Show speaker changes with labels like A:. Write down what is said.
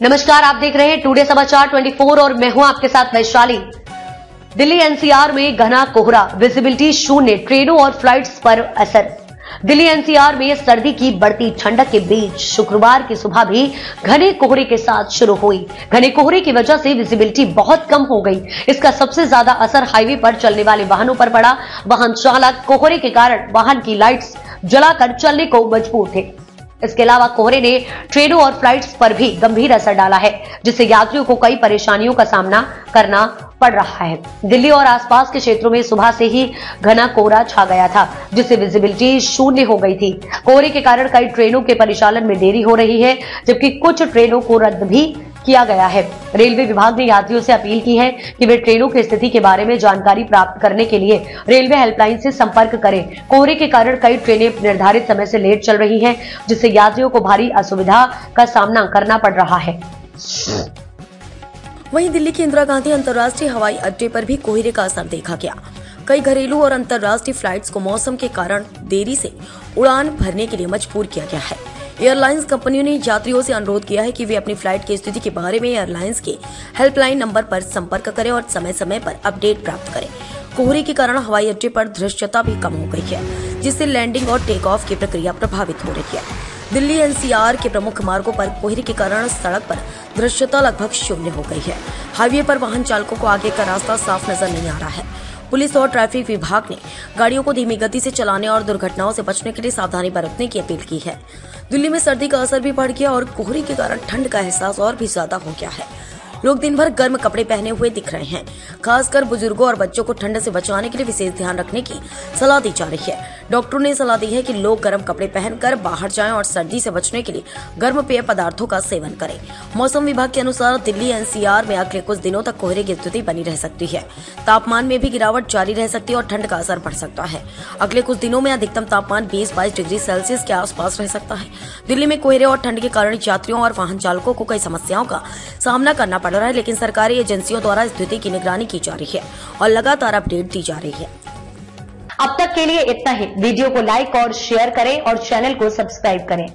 A: नमस्कार, आप देख रहे हैं टुडे समाचार 24 और मैं हूं आपके साथ वैशाली। दिल्ली एनसीआर में घना कोहरा, विजिबिलिटी शून्य, ट्रेनों और फ्लाइट्स पर असर। दिल्ली एनसीआर में सर्दी की बढ़ती ठंडक के बीच शुक्रवार की सुबह भी घने कोहरे के साथ शुरू हुई। घने कोहरे की वजह से विजिबिलिटी बहुत कम हो गई। इसका सबसे ज्यादा असर हाईवे पर चलने वाले वाहनों पर पड़ा। वाहन चालक कोहरे के कारण वाहन की लाइट्स जलाकर चलने को मजबूर थे। इसके अलावा कोहरे ने ट्रेनों और फ्लाइट्स पर भी गंभीर असर डाला है, जिससे यात्रियों को कई परेशानियों का सामना करना पड़ रहा है। दिल्ली और आसपास के क्षेत्रों में सुबह से ही घना कोहरा छा गया था, जिससे विजिबिलिटी शून्य हो गई थी। कोहरे के कारण कई ट्रेनों के परिचालन में देरी हो रही है, जबकि कुछ ट्रेनों को रद्द भी किया गया है। रेलवे विभाग ने यात्रियों से अपील की है कि वे ट्रेनों की स्थिति के बारे में जानकारी प्राप्त करने के लिए रेलवे हेल्पलाइन से संपर्क करें। कोहरे के कारण कई ट्रेनें निर्धारित समय से लेट चल रही हैं, जिससे यात्रियों को भारी असुविधा का सामना करना पड़ रहा है।
B: वहीं दिल्ली के इंदिरा गांधी अंतर्राष्ट्रीय हवाई अड्डे पर भी कोहरे का असर देखा गया। कई घरेलू और अंतर्राष्ट्रीय फ्लाइट्स को मौसम के कारण देरी से उड़ान भरने के लिए मजबूर किया गया है। एयरलाइंस कंपनियों ने यात्रियों से अनुरोध किया है कि वे अपनी फ्लाइट की स्थिति के बारे में एयरलाइंस के हेल्पलाइन नंबर पर संपर्क करें और समय समय पर अपडेट प्राप्त करें। कोहरे के कारण हवाई अड्डे पर दृश्यता भी कम हो गई है, जिससे लैंडिंग और टेक ऑफ की प्रक्रिया प्रभावित हो रही है। दिल्ली एनसीआर के प्रमुख मार्गों पर कोहरे के कारण सड़क पर दृश्यता लगभग शून्य हो गई है। हाईवे पर वाहन चालकों को आगे का रास्ता साफ नजर नहीं आ रहा है। पुलिस और ट्रैफिक विभाग ने गाड़ियों को धीमी गति से चलाने और दुर्घटनाओं से बचने के लिए सावधानी बरतने की अपील की है। दिल्ली में सर्दी का असर भी बढ़ गया और कोहरे के कारण ठंड का एहसास और भी ज्यादा हो गया है। लोग दिन भर गर्म कपड़े पहने हुए दिख रहे हैं। खासकर बुजुर्गों और बच्चों को ठंड से बचाने के लिए विशेष ध्यान रखने की सलाह दी जा रही है। डॉक्टरों ने सलाह दी है कि लोग गर्म कपड़े पहनकर बाहर जाएं और सर्दी से बचने के लिए गर्म पेय पदार्थों का सेवन करें। मौसम विभाग के अनुसार दिल्ली एनसीआर में अगले कुछ दिनों तक कोहरे की स्थिति बनी रह सकती है। तापमान में भी गिरावट जारी रह सकती है और ठंड का असर बढ़ सकता है। अगले कुछ दिनों में अधिकतम तापमान 20-22 डिग्री सेल्सियस के आसपास रह सकता है। दिल्ली में कोहरे और ठंड के कारण यात्रियों और वाहन चालकों को कई समस्याओं का सामना करना पड़ रहा है, लेकिन सरकारी एजेंसियों द्वारा स्थिति की निगरानी की जा रही है और लगातार अपडेट दी जा रही है।
A: अब तक के लिए इतना ही। वीडियो को लाइक और शेयर करें और चैनल को सब्सक्राइब करें।